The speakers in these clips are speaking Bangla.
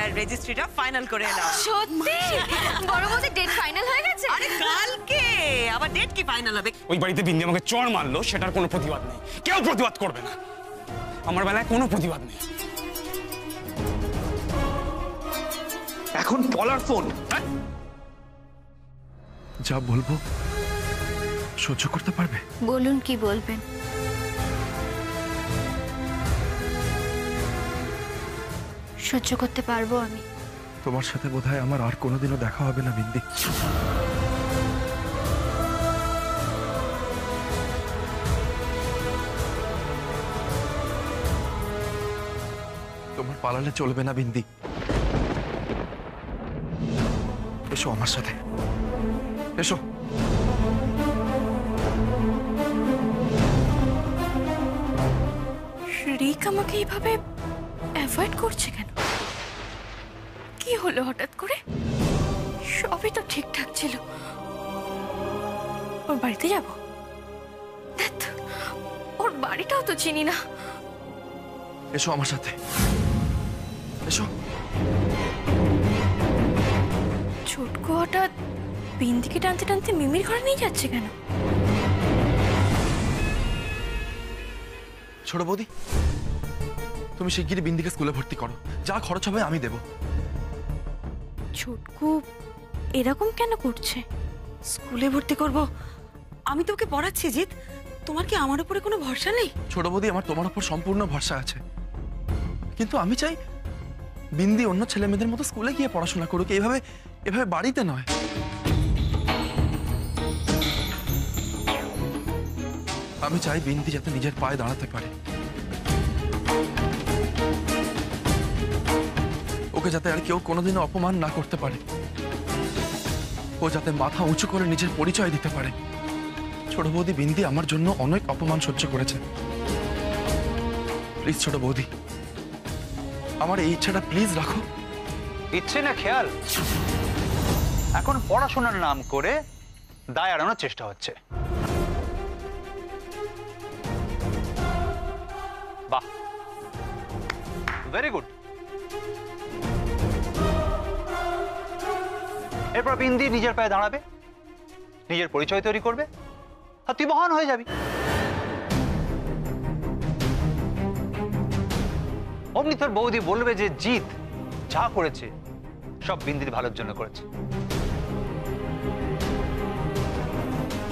বিয়ের রেজিস্ট্রিটা ফাইনাল করে এলাম। সত্যি বড় বৌদি ডেট ফাইনাল হয়ে গেছে? আরে কালকে আবার ডেট কি ফাইনাল হবে? ওই বাড়িতে বিন্দি আমাকে চড় মারলো, সেটার কোনো প্রতিবাদ নেই, কেউ প্রতিবাদ করবে না। আমার বেলায় কোনো প্রতিবাদ নেই। এখন পলার ফোন। যা বলবো সহ্য করতে পারবে? বলুন কি বলবেন। সহ্য করতে পারবো আমি। তোমার সাথে বোধহয় আমার আর কোনোদিনও দেখা হবে না বিন্দি। তোমার পালালে চলবে না বিন্দি। এসো আমার সাথে, এসো। রিক আমাকে এইভাবে অ্যাভয়েড করছে কেন? কি হলো হঠাৎ করে? সবই তো ঠিকঠাক ছিল। ওর বাড়িতে যাব? ওর বাড়িটাও তো চিনি না। এসো আমার সাথে, এসো। ছোটকু হঠাৎ বিন্দিকে টানতে টানতে মিমির ঘরে নিয়ে যাচ্ছে কেন? ছোট বৌদি, তুমি শিগগিরই বিন্দিকে স্কুলে ভর্তি করো, যা খরচ হবে আমি দেব। ছোটকু এরকম কেন করছে? স্কুলে ভর্তি করব? আমি তো ওকে পড়াচ্ছি জিৎ, তোমার কি আমার উপরে কোনো ভরসা নেই? ছোট বৌদি, আমার তোমার উপর সম্পূর্ণ ভরসা আছে, কিন্তু আমি চাই বিন্দি অন্য ছেলে মেয়েদের মতো স্কুলে গিয়ে পড়াশোনা করুক, এভাবে এভাবে বাড়িতে নয়। আমি চাই বিন্দি যাতে নিজের পায়ে দাঁড়াতে পারে, ওকে যাতে আর কেউ কোনোদিনও অপমান না করতে পারে, ও যাতে মাথা উঁচু করে নিজের পরিচয় দিতে পারে। ছোট বৌদি, বিন্দি আমার জন্য অনেক অপমান সহ্য করেছে। প্লিজ ছোট বৌদি, আমার এই ইচ্ছাটা প্লিজ রাখো। ইচ্ছে না খেয়াল? এখন পড়াশোনার নাম করে দায় এড়ানোর চেষ্টা হচ্ছে। বাহ, ভেরি গুড। এরপর বিন্দি নিজের পায়ে দাঁড়াবে, নিজের পরিচয় তৈরি করবে, আর তুই মহান হয়ে যাবি। অমনি তোর বৌদি বলবে যে জিৎ যা করেছে সব বিন্দির ভালোর জন্য করেছে।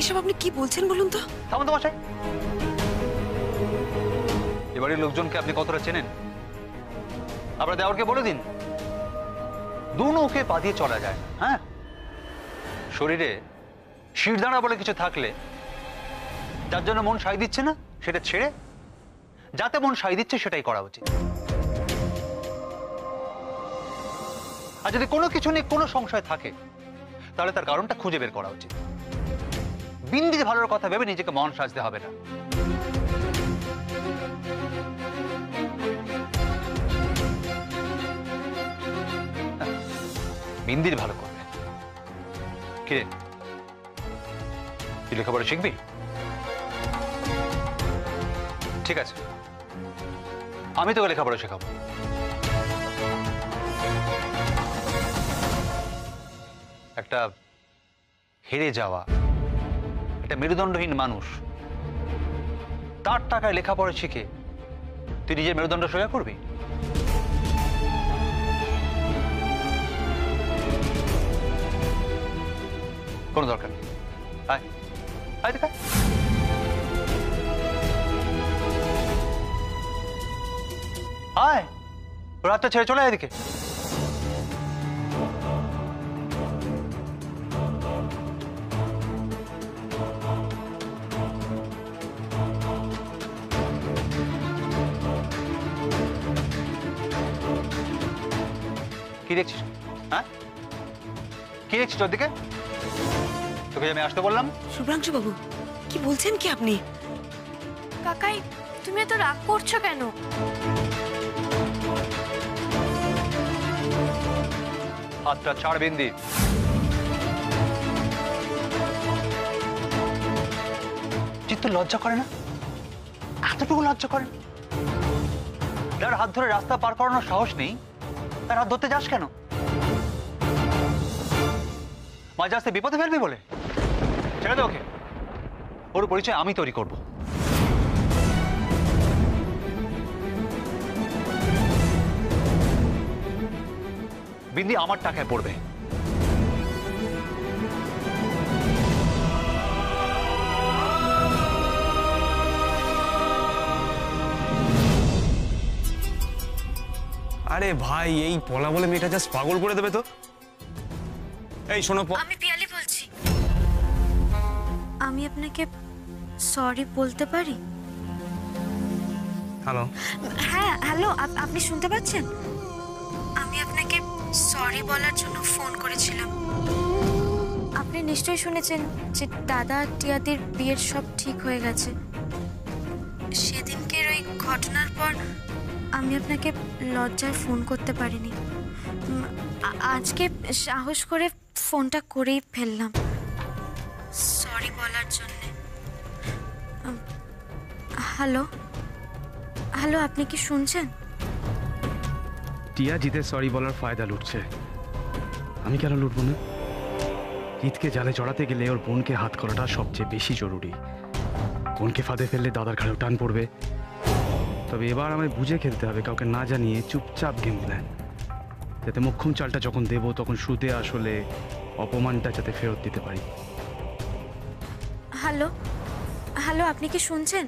এসব আপনি কি বলছেন বলুন তো? থামুন তো মশাই। এবারের লোকজনকে আপনি কতটা চেনেন? আপনার দেওয়ারকে বলে দিন দু নৌকে পা দিয়ে চলা যায়। হ্যাঁ, শরীরে শিরদাঁড়া বলে কিছু থাকলে যার জন্য মন সায় দিচ্ছে না সেটা ছেড়ে যাতে মন সায় দিচ্ছে সেটাই করা উচিত। আর যদি কোনো কিছু নিয়ে কোনো সংশয় থাকে তাহলে তার কারণটা খুঁজে বের করা উচিত। বিন্দির ভালোর কথা ভেবে নিজেকে মন সাজতে হবে না। বিন্দির ভালো করবে। কিরে, তুই লেখাপড়া শিখবি? ঠিক আছে, আমি তোকে লেখাপড়া শেখাবো। একটা হেরে যাওয়া, একটা মেরুদণ্ডহীন মানুষ তার টাকায় লেখাপড়া শিখে তুই নিজের মেরুদণ্ড সোজা করবি? কোনো দরকার নেই। আয় আয় দেখা। আয়, রাতটা ছেড়ে চলে আয় এদিকে। কি দেখছিস? হ্যাঁ, কি দেখছিস ওর দিকে? তোকে আমি আসতে বললাম। শুভ্রাংশু বাবু, কি বলছেন কি আপনি? কাকাই, তুমি এত রাগ করছো কেন? হাতটা ছাড় বিন্দি। চিত্ত লজ্জা করে না? এতটুকু লজ্জা করে না? যার হাত ধরে রাস্তা পার করানোর সাহস নেই তার হাত ধরতে যাস কেন? মাঝে আসতে বিপদে ফেলবি বলে? ছেড়ে দে ওকে, ওর পরিচয় আমি তৈরি করব। বিন্দি আমার টাকায় পড়বে। আরে ভাই, এই পলা বলে মেয়েটা জাস্ট পাগল করে দেবে তো। এই শোনো, আমি পিয়ালি বলছি। আমি আপনাকে সরি বলতে পারি? হ্যালো। হ্যাঁ হ্যালো, আপনি শুনতে পাচ্ছেন? আমি আপনাকে সরি বলার জন্য ফোন করেছিলাম। আপনি নিশ্চয়ই শুনেছেন যে দাদা আর টিয়াদির বিয়ের সব ঠিক হয়ে গেছে। সেদিনকের ওই ঘটনার পর আমি আপনাকে লজ্জায় ফোন করতে পারিনি। আজকে সাহস করে ফোনটা করেই ফেললাম সরি বলার জন্যে। হ্যালো হ্যালো, আপনি কি শুনছেন? টিয়া জিতের সরি বলার ফায়দা লুটছে। আমি কেন লুটবো না? জিতকে জালে জড়াতে গেলে ওর বোনকে হাত করাটা সবচেয়ে বেশি জরুরি। বোনকে ফাঁদে ফেললে দাদার ঘাড়েও টান পড়বে। তবে এবার আমায় বুঝে খেলতে হবে, কাউকে না জানিয়ে চুপচাপ গেম প্ল্যান, যাতে মোক্ষম চালটা যখন দেবো তখন সুদে আসলে অপমানটা যাতে ফেরত দিতে পারি। হ্যালো হ্যালো, আপনি কি শুনছেন?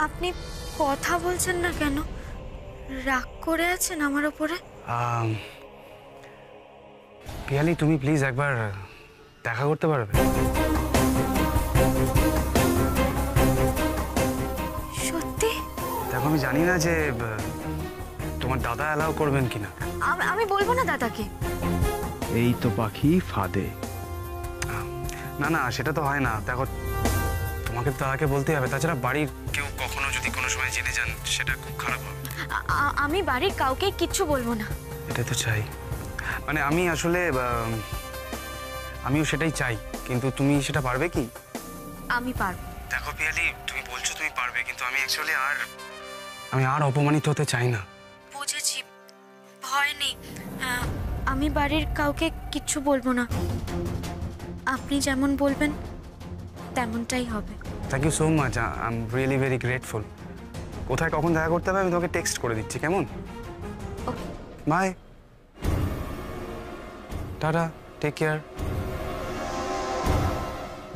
আপনি কথা বলছেন না কেন? রাগ করে আছেন আমার ওপরে? পিয়ালি, তুমি প্লিজ একবার দেখা করতে পারবে? সত্যি? দেখো, আমি জানি না যে তোমার দাদা অ্যালাউ করবেন কিনা। আমি বলবো না দাদাকে। এই তো পাখি ফাঁদে। না না, সেটা তো হয় না। দেখো, তোমাকে তো দাদাকে বলতে হবে, তাছাড়া বাড়ির কেউ কখনো যদি কোনো সময় জেনে যান সেটা খুব খারাপ হবে। আমি বাড়ির কাউকে কিচ্ছু বলবো না। এটা তো চাই, মানে আমি আসলে আমিও সেটাই চাই, কিন্তু তুমি সেটা পারবে কি? আমি পারবো। দেখো পিয়ালি, তুমি বলছো তুমি পারবে, কিন্তু আমি অ্যাকচুয়ালি আমি আর অপমানিত হতে চাই না। বুঝেছি, ভয় নেই। আমি বাড়ির কাউকে কিচ্ছু বলবো না। আপনি যেমন বলবেন তেমনটাই হবে। Thank you so much, I am really very grateful. কোথায় কখন দেখা করতে হবে আমি তোমাকে টেক্সট করে দিচ্ছি, কেমন? ওকে, বাই, টাটা, টেক কেয়ার।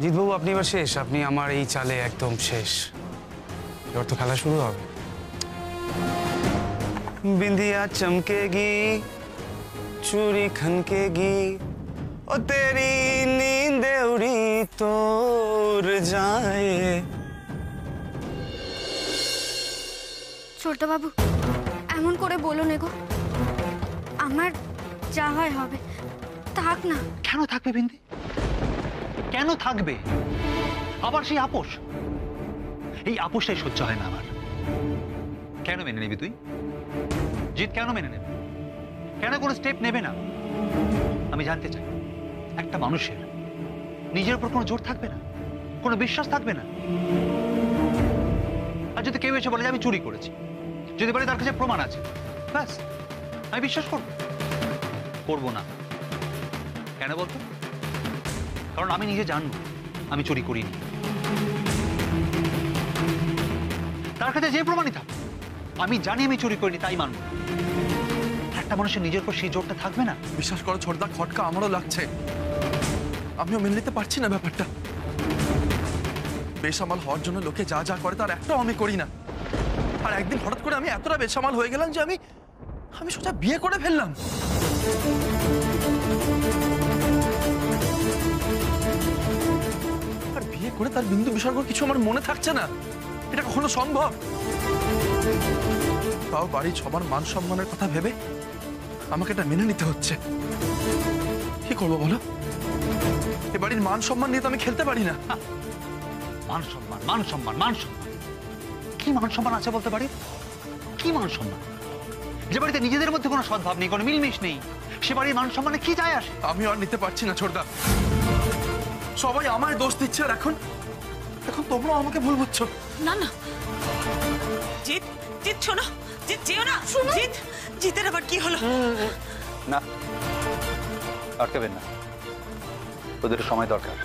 জিতবাবু, আপনি এবার শেষ। আপনি আমার এই চালে একদম শেষ। এবার তো খেলা শুরু হবে। बिंदिया चमकेगी, चूड़ी खनकेगी, ओ तेरी नींद उड़ी तोर जाए। ছোট বাবু, এমন করে বলো না গো। আমার যা হয় হবে, থাক না। কেন থাকবে বিন্দি? কেন থাকবে? আবার সেই আপোষ? এই আপোষটাই সহ্য হয় না আমার। কেন মেনে নিবি তুই? জিত কেন মেনে নেবে? কেন কোনো স্টেপ নেবে না? আমি জানতে চাই। একটা মানুষের নিজের উপর কোনো জোর থাকবে না, কোনো বিশ্বাস থাকবে না। আর যদি কেউ এসে বলে যে আমি চুরি করেছি, যদি বলে তার কাছে প্রমাণ আছে, ব্যাস আমি বিশ্বাস করবো? করবো না। কেন বলতো? কারণ আমি নিজে জানবো আমি চুরি করিনি। তার কাছে যে প্রমাণই থাক, আমি জানি আমি চুরি করিনি, তাই মানব। একটা মানুষের নিজের উপর সেই জোরটা থাকবে না। বিশ্বাস করো ছোটদা, খটকা আমারও লাগছে। আমিও মেনে নিতে পারছি না ব্যাপারটা। বেসামাল হওয়ার জন্য লোকে যা যা করে তার একটাও আমি করি না। আর একদিন হঠাৎ করে আমি এতটা বেসামাল হয়ে গেলাম যে আমি সোজা বিয়ে করে ফেললাম। আর বিয়ে করে তার বিন্দু বিসর্গ কিছু আমার মনে থাকছে না। এটা কখনো সম্ভব? তাও বাড়ির সবার মান সম্মানের কথা ভেবে আমাকে এটা মেনে নিতে হচ্ছে। কি করবো বলো? এ বাড়ির মান সম্মান নিয়ে তো আমি খেলতে পারি না। মান সম্মান, মান সম্মান, মান সম্মান, কি মান সম্মান আছে বলতে পারি? কি মান সম্মান? যে বাড়িতে নিজেদের মধ্যে কোনো সদ্ভাব নেই, কোনো মিলমিশ নেই, সে বাড়ির মান সম্মানে কি যায় আসে? আমি আর নিতে পারছি না ছোটদা। সবাই আমায় দোষ দিচ্ছে, আর এখন তোমরা আমাকে ভুল বুঝছো। না না জিৎ, জিৎ শোনো, জিৎ যেও না, জিৎ, জিতের আবার কি হলো? না, আটকাবেন না, ওদের সময় দরকার,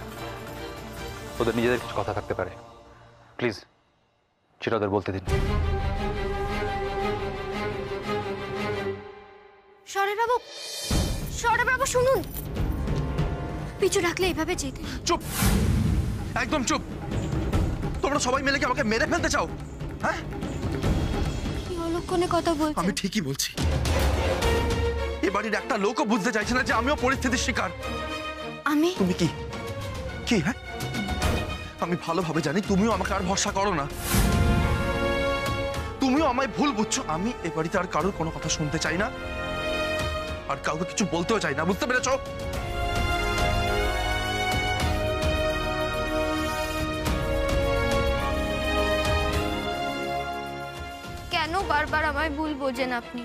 ওদের নিজেদের কিছু কথা থাকতে পারে, প্লিজ সেটা ওদের বলতে দিন। শরৎবাবু, শরৎবাবু শুনুন, পিছু রাখলে এভাবে যেতে। চুপ, একদম চুপ। তোমরা সবাই মিলে কি আমাকে মেরে ফেলতে চাও? হ্যাঁ, কি অলক্ষণে কথা বলছেন? আমি ঠিকই বলছি। এ বাড়ির একটা লোকও বুঝতে চাইছে না যে আমিও পরিস্থিতির শিকার। আমি? তুমি কি কি হ্যাঁ, আমি ভালোভাবে জানি তুমিও আমাকে আর ভরসা করো না, তুমিও আমায় ভুল বুঝছো। আমি এ বাড়িতে আর কারোর কোনো কথা শুনতে চাই না, আর কাউকে কিছু বলতেও চাই না, বুঝতে পেরেছো? কেন বারবার আমায় ভুল বোঝেন আপনি?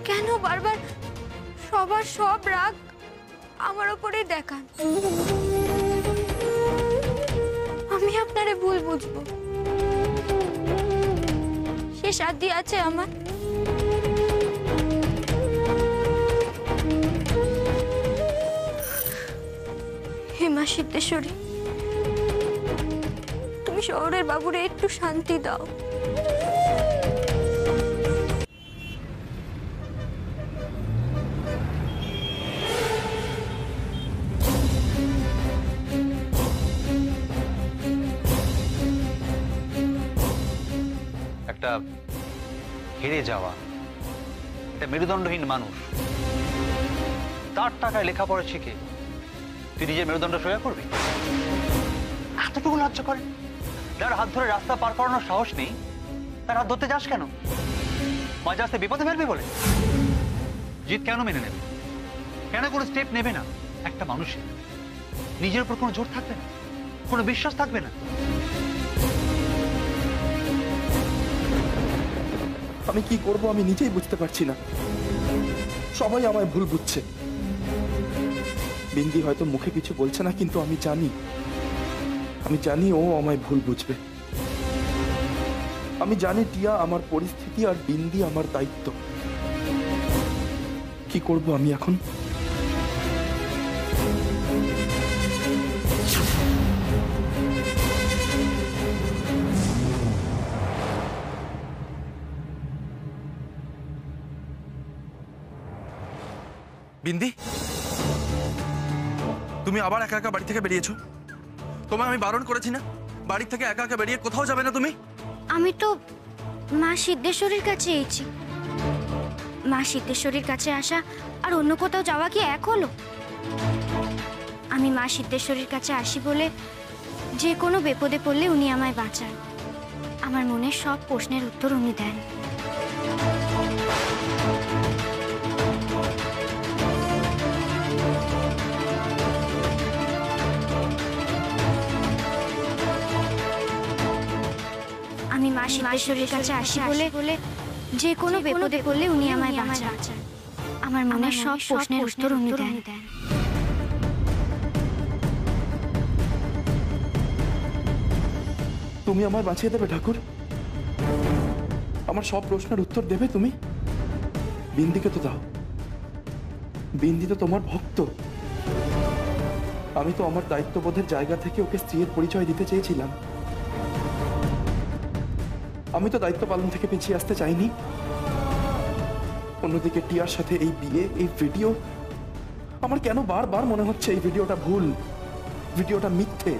কেন বারবার সবার সব রাগ আমার উপরে দেখান? আমি আপনারে ভুল বুঝবো? সে শাদি আছে আমার, হেমা সিদ্ধেশ্বরী, তুমি শহরের বাবুরে একটু শান্তি দাও। একটা হেরে যাওয়া, একটা মেরুদণ্ডহীন মানুষ, তার টাকায় লেখাপড়া শিখে তুই নিজের মেরুদণ্ড সোজা করবি? এতটুকু লজ্জা করে? যার হাত ধরে রাস্তা পার করানোর সাহস নেই, তার হাত ধরতে যাস কেন? মাঝে রাস্তায় বিপদে ফেলবি বলে? জিত কেন মেনে নেবে? কেন কোনো স্টেপ নেবে না? একটা মানুষের নিজের উপর কোনো জোর থাকবে না, কোনো বিশ্বাস থাকবে না। আমি কি করব আমি নিজেই বুঝতে পারছি না। সবাই আমায় ভুল বুঝছে। বিন্দি হয়তো মুখে কিছু বলছে না, কিন্তু আমি জানি ও আমায় ভুল বুঝবে। আমি জানি টিয়া আমার পরিস্থিতি আর বিন্দি আমার দায়িত্ব। কি করব আমি এখন? বিন্দি, তুমি আবার একা একা বাড়ি থেকে বেরিয়েছো? তোমায় আমি বারণ করেছি না বাড়ি থেকে একা একা বেরিয়ে কোথাও যাবে না তুমি? আমি তো মা সিদ্ধেশ্বরীর কাছে এসেছি। মা সিদ্ধেশ্বরীর কাছে আসা আর অন্য কোথাও যাওয়া কি এক হলো? আমি মা সিদ্ধেশ্বরীর কাছে আসি বলে যে কোনো বিপদে পড়লে উনি আমায় বাঁচান। আমার মনের সব প্রশ্নের উত্তর উনি দেন। আমি মা সিদ্ধেশ্বরীর কাছে আসি বলে যে কোনো বিপদে পড়লে উনি আমায় বাঁচান। আমার মনের সব প্রশ্নের উত্তর উনি দেন। তুমি আমায় বাঁচিয়ে দেবে ঠাকুর? আমার সব প্রশ্নের উত্তর দেবে তুমি? বিন্দিকে তো দাও, বিন্দি তো তোমার ভক্ত। আমি তো আমার দায়িত্ববোধের জায়গা থেকে ওকে স্ত্রীর পরিচয় দিতে চেয়েছিলাম। আমি তো দায়িত্ব পালন থেকে পিছিয়ে আসতে চাইনি। অন্যদিকে টিয়ার সাথে এই বিয়ে, এই ভিডিও, আমার কেন বারবার মনে হচ্ছে এই ভিডিওটা ভুল, ভিডিওটা মিথ্যে।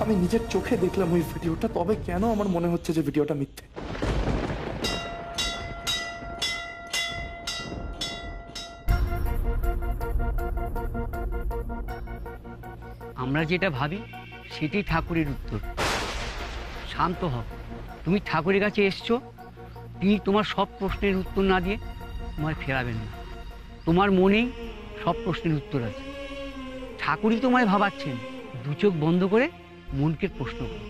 আমি নিজের চোখে দেখলাম ওই ভিডিওটা, তবে কেন আমার মনে হচ্ছে যে ভিডিওটা মিথ্যে? আমরা যেটা ভাবি সেটাই ঠাকুরের উত্তর। শান্ত হও, তুমি ঠাকুরের কাছে এসছো, তিনি তোমার সব প্রশ্নের উত্তর না দিয়ে তোমায় ফেরাবেন না। তোমার মনেই সব প্রশ্নের উত্তর আছে। ঠাকুরই তোমায় ভাবাচ্ছেন, দু চোখ বন্ধ করে মনকে প্রশ্ন করো।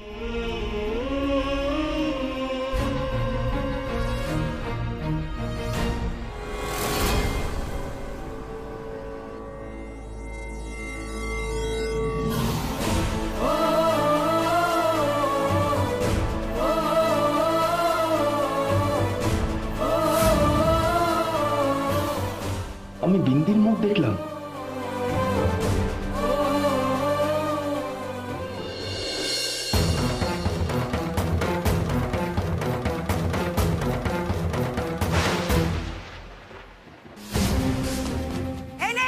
আমি বিন্দির মুখ দেখলাম। এই নে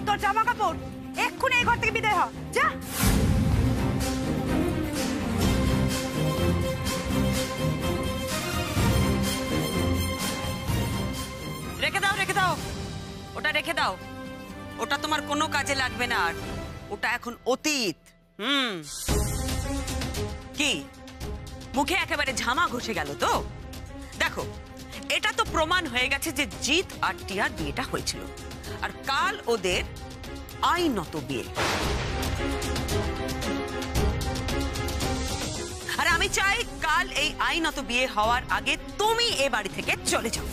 তোর জামা কাপড়, এক্ষুনি এই ঘর থেকে বিদায় হ, যা। রেখে দাও, রেখে দাও, ওটা রেখে দাও। ওটা তোমার কোনো কাজে লাগবে না আর, ওটা এখন অতীত। কি মুখে একেবারে ঝামা ঘষে গেল তো? দেখো, এটা তো প্রমাণ হয়ে গেছে যে জিৎ আর টিয়ার বিয়েটা হয়েছিল, আর কাল ওদের আইনত বিয়ে। আর আমি চাই কাল এই আইনত বিয়ে হওয়ার আগে তুমি এ বাড়ি থেকে চলে যাও।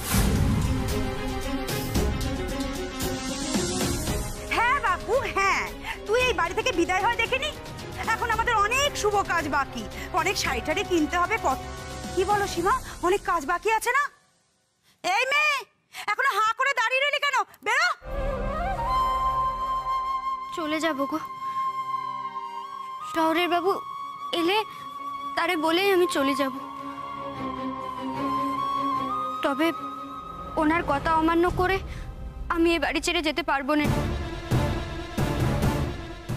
হ্যাঁ বাপু, হ্যাঁ, তুই এই বাড়ি থেকে বিদায় হয় দেখিনি? এখন আমাদের অনেক শুভ কাজ বাকি, অনেক শাড়ি কিনতে হবে। কি বলো সীমা, অনেক কাজ বাকি আছে না? এই মেয়ে, এখনো হাঁ করে দাঁড়িয়ে রইলি কেন? বেরো। চলে যাবো গো। শহরের বাবু এলে তারে বলেই আমি চলে যাব। তবে ওনার কথা অমান্য করে আমি এ বাড়ি ছেড়ে যেতে পারবো না।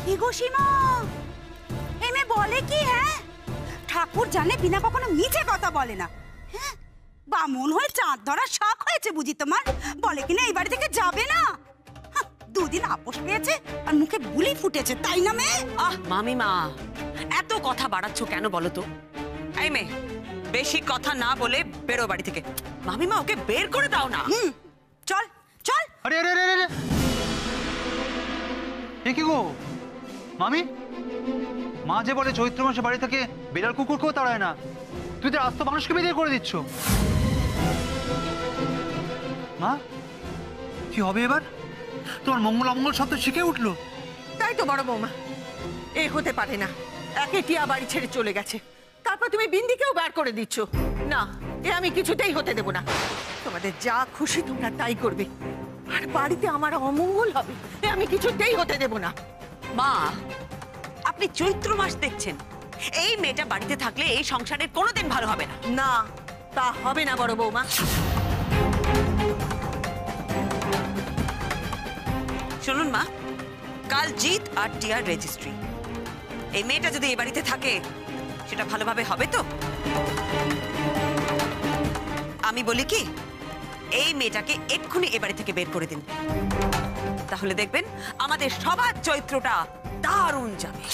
কি গো সীমা, এই মেয়ে বলে কি? হ্যাঁ, ঠাকুর জানে বিনা কখনো মিছে কথা বলে না। হ্যাঁ, বামুন হয়ে চাঁদ ধরার শখ হয়েছে বুঝি তোমার? বলে কিনা এই বাড়ি থেকে যাবে না। দুদিন আপোষ পেয়েছে আর মুখে বুলি ফুটেছে, তাই না মেয়ে? মামিমা, এত কথা বাড়াচ্ছ কেন বলো তো? এই মেয়ে, বেশি কথা না বলে বেরো বাড়ি থেকে। মামিমা, ওকে বের করে দাও না। চল চল। আরে আরে আরে আরে, এ কি গো মামি? মা যে বলে চৈত্র মাসে বাড়ি থেকে বিড়াল কুকুরকেও তাড়ায় না, তুই তো আস্ত মানুষকে বেরিয়ে করে দিচ্ছ। মা, কি হবে এবার? তোমার মঙ্গল অমঙ্গল সব তো শিখে উঠলো। তাই তো বড় বৌমা, এ হতে পারে না। একে টিয়া বাড়ি ছেড়ে চলে গেছে, তারপর তুমি বিন্দিকেও বার করে দিচ্ছ। না, এ আমি কিছুতেই হতে দেব না। তোমাদের যা খুশি তোমরা তাই করবে, আর বাড়িতে আমার অমঙ্গল হবে এ আমি কিছুতেই হতে দেব না। মা, আপনি চৈত্র মাস দেখছেন, এই মেয়েটা বাড়িতে থাকলে এই সংসারের কোনোদিন ভালো হবে না। না, তা হবে না বড় বৌমা। শুনুন মা, কাল জিৎ আর টিয়ার রেজিস্ট্রি। এই মেয়েটা যদি এই বাড়িতে থাকে সেটা ভালোভাবে হবে তো? আমি বলি কি, এই মেয়েটাকে এক্ষুনি এ বাড়ি থেকে বের করে দিন, তাহলে দেখবেন আমাদের সবার চৈত্রটা দারুণ যাবে।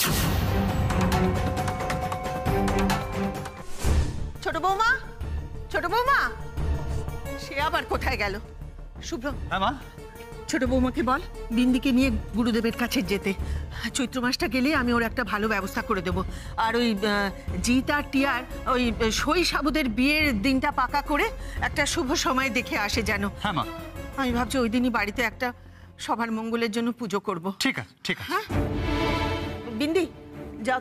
ছোট বৌমা, ছোট বৌমা, সে আবার কোথায় গেল? শুভ্র, হ্যাঁ মা? ছোট বৌমাকে বল বিন্দিকে নিয়ে গুরুদেবের কাছে যেতে। চৈত্র মাসটা গেলে আমি ওর একটা ভালো ব্যবস্থা করে দেবো। আর ওই জিৎ আর টিয়ার ওই সই সাবুদের বিয়ের দিনটা পাকা করে একটা শুভ সময় দেখে আসে যেন। হ্যাঁ মা। আমি ভাবছি ওই দিনই বাড়িতে একটা সবার মঙ্গলের জন্য পুজো করব। ঠিক আছে, ঠিক আছে। হ্যাঁ বিন্দি, যাও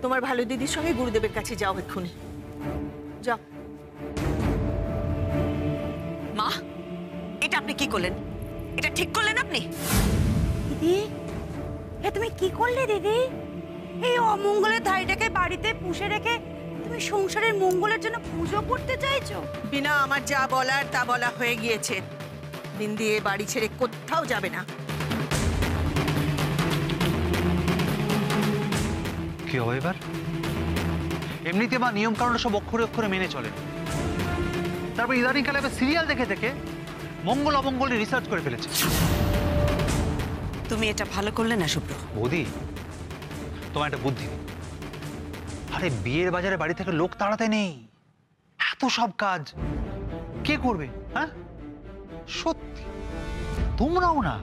তোমার ভালো দিদির সঙ্গে গুরুদেবের কাছে যাও এক্ষুনি, যাও। মা, এটা আপনি কি করলেন? এটা ঠিক করলেন আপনি? দিদি, এ তুমি কি করলে দিদি? এই অমঙ্গলের ধাইটাকে বাড়িতে পুষে রেখে তুমি সংসারের মঙ্গলের জন্য পুজো করতে চাইছো? বিনা, আমার যা বলার তা বলা হয়ে গিয়েছে। বিন্দি এ বাড়ি ছেড়ে কোথাও যাবে না। কি হবে এবার? এমনিতে মা নিয়ম কারণ সব অক্ষরে অক্ষরে মেনে চলে, তারপর ইদানিং কালে সিরিয়াল দেখে দেখে মঙ্গল অমঙ্গল রিসার্চ করে ফেলেছে। তুমি এটা ভালো করলে না শুভ্র। বৌদি, তোমার একটা বুদ্ধি। আরে বিয়ের বাজারে বাড়ি থেকে লোক তাড়াতে নেই, এত সব কাজ কে করবে? হ্যাঁ সত্যি তোমরাও না।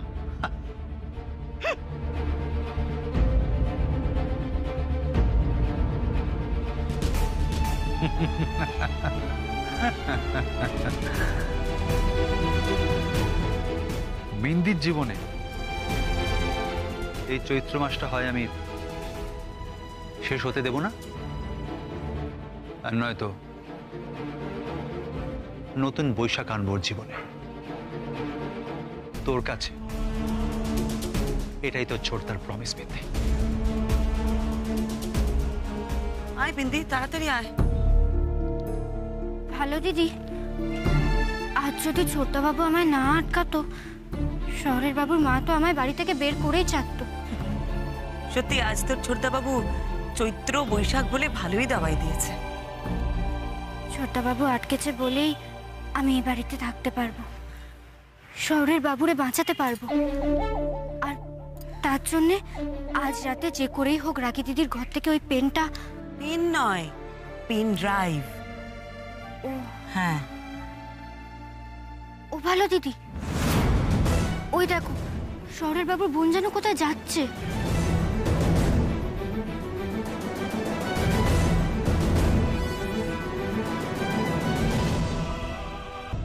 বিন্দির জীবনে এই চৈত্র মাসটা হয় আমি শেষ হতে দেব না, আর নয়তো নতুন বৈশাখ আনবো ওর জীবনে। তোর কাছে। এটাই তোর ছোটদার প্রমিস বিন্দি। আয় বিন্দি, তাড়াতাড়ি আয়। ভালো দিদি, আজ যদি ছোটবাবু আমায় না আটকাতো, শহরের বাবুর মা তো আমায় বাড়ি থেকে বের করেই ছাড়তো। সত্যি আজ তোর ছোটদাবাবু চৈত্র বৈশাখ বলে ভালোই দাওয়াই দিয়েছে। ছোটবাবু আটকেছে বলেই আমি এই বাড়িতে থাকতে পারবো, শহরের বাবুরে বাঁচাতে পারবো। আর তার জন্যে আজ রাতে যে করেই হোক রাগী দিদির ঘর থেকে ওই পেনটা। পেন নয়, পেন ড্রাইভ। ও হ্যাঁ। ও ভালো দিদি, ওই দেখো শহরের বাবুর বোন যেন কোথায় যাচ্ছে।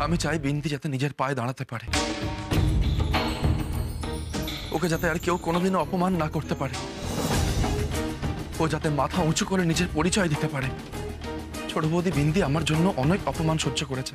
আমি চাই বিন্দি যাতে নিজের পায়ে দাঁড়াতে পারে, ওকে যাতে আর কেউ কোনোদিনও অপমান না করতে পারে, ও যাতে মাথা উঁচু করে নিজের পরিচয় দিতে পারে। ছোট বৌদি বিন্দি আমার জন্য অনেক অপমান সহ্য করেছে।